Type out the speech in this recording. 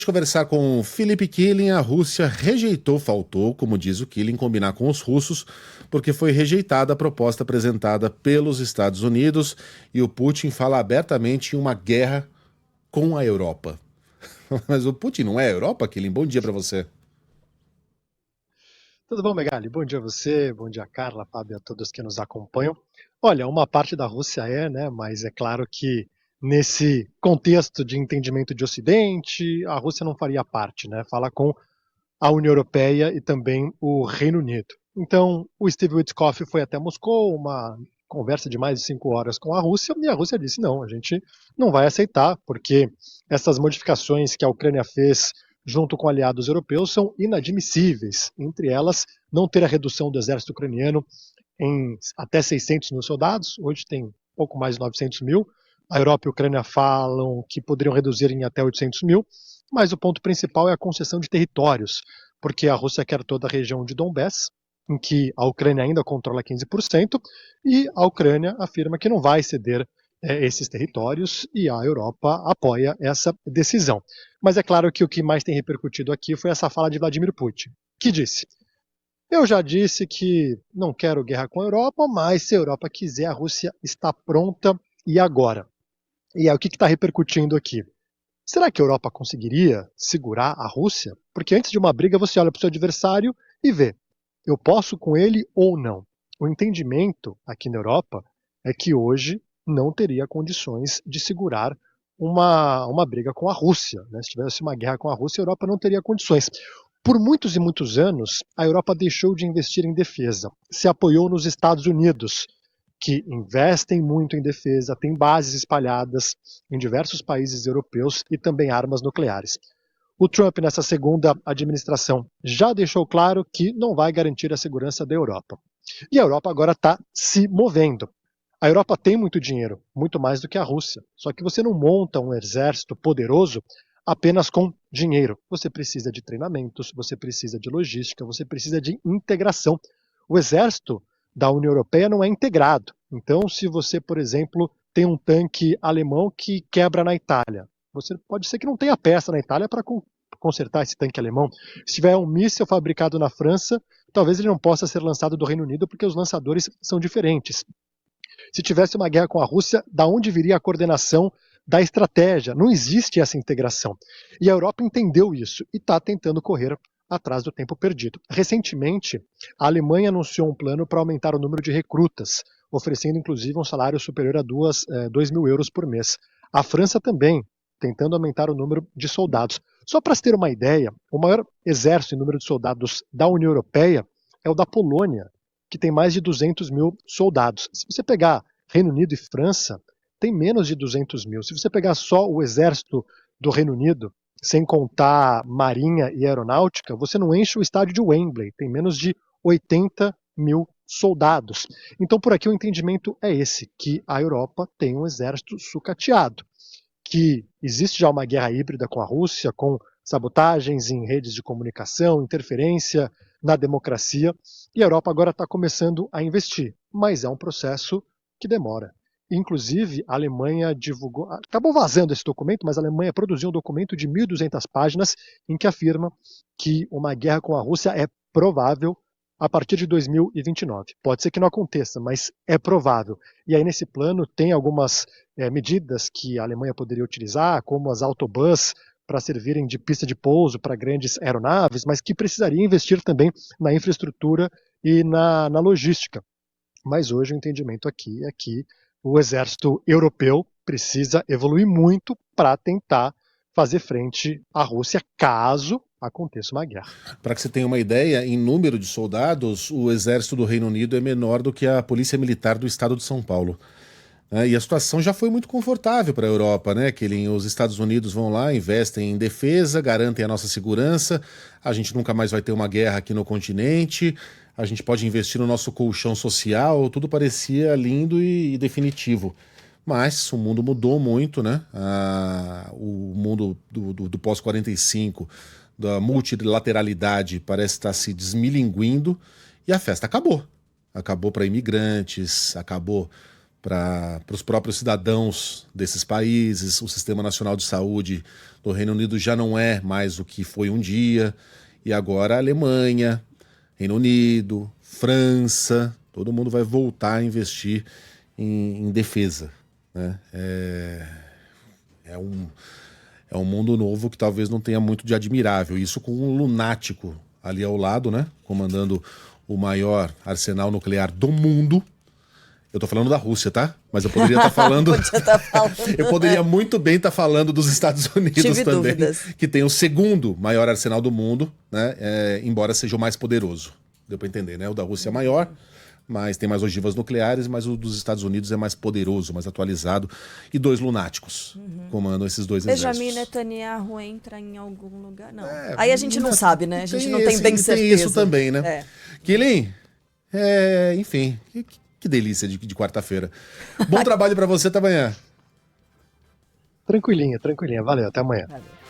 Conversar com Felipe Killing. A Rússia faltou, como diz o Killing, combinar com os russos, porque foi rejeitada a proposta apresentada pelos Estados Unidos e o Putin fala abertamente em uma guerra com a Europa. Mas o Putin não é a Europa, Killing? Bom dia para você. Tudo bom, Megali? Bom dia a você, bom dia, Carla, Fábio, a todos que nos acompanham. Olha, uma parte da Rússia né, mas é claro que nesse contexto de entendimento de Ocidente, a Rússia não faria parte, né? Fala com a União Europeia e também o Reino Unido. Então, o Steve Witkoff foi até Moscou, uma conversa de mais de 5 horas com a Rússia, e a Rússia disse, não, a gente não vai aceitar, porque essas modificações que a Ucrânia fez junto com aliados europeus são inadmissíveis, entre elas não ter a redução do exército ucraniano em até 600 mil soldados, hoje tem pouco mais de 900 mil, a Europa e a Ucrânia falam que poderiam reduzir em até 800 mil, mas o ponto principal é a concessão de territórios, porque a Rússia quer toda a região de Donbass, em que a Ucrânia ainda controla 15%, e a Ucrânia afirma que não vai ceder esses territórios, e a Europa apoia essa decisão. Mas é claro que o que mais tem repercutido aqui foi essa fala de Vladimir Putin, que disse: eu já disse que não quero guerra com a Europa, mas se a Europa quiser, a Rússia está pronta, e agora? E é o que está repercutindo aqui. Será que a Europa conseguiria segurar a Rússia? Porque antes de uma briga você olha para o seu adversário e vê, eu posso com ele ou não. O entendimento aqui na Europa é que hoje não teria condições de segurar uma briga com a Rússia, né? Se tivesse uma guerra com a Rússia, a Europa não teria condições. Por muitos e muitos anos, a Europa deixou de investir em defesa, se apoiou nos Estados Unidos, que investem muito em defesa, tem bases espalhadas em diversos países europeus e também armas nucleares. O Trump, nessa segunda administração, já deixou claro que não vai garantir a segurança da Europa. E a Europa agora está se movendo. A Europa tem muito dinheiro, muito mais do que a Rússia. Só que você não monta um exército poderoso apenas com dinheiro. Você precisa de treinamentos, você precisa de logística, você precisa de integração. O exército da União Europeia não é integrado. Então, se você, por exemplo, tem um tanque alemão que quebra na Itália, você pode ser que não tenha peça na Itália para consertar esse tanque alemão. Se tiver um míssil fabricado na França, talvez ele não possa ser lançado do Reino Unido porque os lançadores são diferentes. Se tivesse uma guerra com a Rússia, da onde viria a coordenação da estratégia? Não existe essa integração. E a Europa entendeu isso e está tentando correr atrás do tempo perdido. Recentemente, a Alemanha anunciou um plano para aumentar o número de recrutas, oferecendo inclusive um salário superior a 2 mil euros por mês. A França também, tentando aumentar o número de soldados. Só para se ter uma ideia, o maior exército em número de soldados da União Europeia é o da Polônia, que tem mais de 200 mil soldados. Se você pegar Reino Unido e França, tem menos de 200 mil. Se você pegar só o exército do Reino Unido, sem contar marinha e aeronáutica, você não enche o estádio de Wembley, tem menos de 80 mil soldados. Então, por aqui o entendimento é esse, que a Europa tem um exército sucateado, que existe já uma guerra híbrida com a Rússia, com sabotagens em redes de comunicação, interferência na democracia, e a Europa agora está começando a investir, mas é um processo que demora. Inclusive, a Alemanha divulgou, acabou vazando esse documento, mas a Alemanha produziu um documento de 1.200 páginas em que afirma que uma guerra com a Rússia é provável a partir de 2029. Pode ser que não aconteça, mas é provável. E aí nesse plano tem algumas medidas que a Alemanha poderia utilizar, como as autobus, para servirem de pista de pouso para grandes aeronaves, mas que precisaria investir também na infraestrutura e na logística. Mas hoje o entendimento aqui é que o exército europeu precisa evoluir muito para tentar fazer frente à Rússia caso aconteça uma guerra. Para que você tenha uma ideia, em número de soldados, o exército do Reino Unido é menor do que a polícia militar do estado de São Paulo. E a situação já foi muito confortável para a Europa, né? Que os Estados Unidos vão lá, investem em defesa, garantem a nossa segurança, a gente nunca mais vai ter uma guerra aqui no continente, a gente pode investir no nosso colchão social, tudo parecia lindo e definitivo. Mas o mundo mudou muito, né? O mundo do pós-45, da multilateralidade, parece estar se desmilinguindo e a festa acabou. Acabou para imigrantes, acabou para os próprios cidadãos desses países. O Sistema Nacional de Saúde do Reino Unido já não é mais o que foi um dia, e agora a Alemanha, Reino Unido, França, todo mundo vai voltar a investir em defesa, né? É um mundo novo que talvez não tenha muito de admirável. Isso com um lunático ali ao lado, né? Comandando o maior arsenal nuclear do mundo. Eu tô falando da Rússia, tá? Mas eu poderia estar falando. Eu poderia muito bem estar falando dos Estados Unidos Tive também, dúvidas. que tem o segundo maior arsenal do mundo, né? Embora seja o mais poderoso. Deu para entender, né? O da Rússia é maior, mas tem mais ogivas nucleares, mas o dos Estados Unidos é mais poderoso, mais atualizado. E 2 lunáticos comandam esses 2 exércitos. Benjamin Netanyahu entra em algum lugar? Não. Aí a gente não sabe, né? A gente não tem bem Tem certeza. isso também, né? É. Kilin, enfim, que delícia de quarta-feira. Bom trabalho para você, até amanhã. Tranquilinha, tranquilinha. Valeu, até amanhã. Valeu.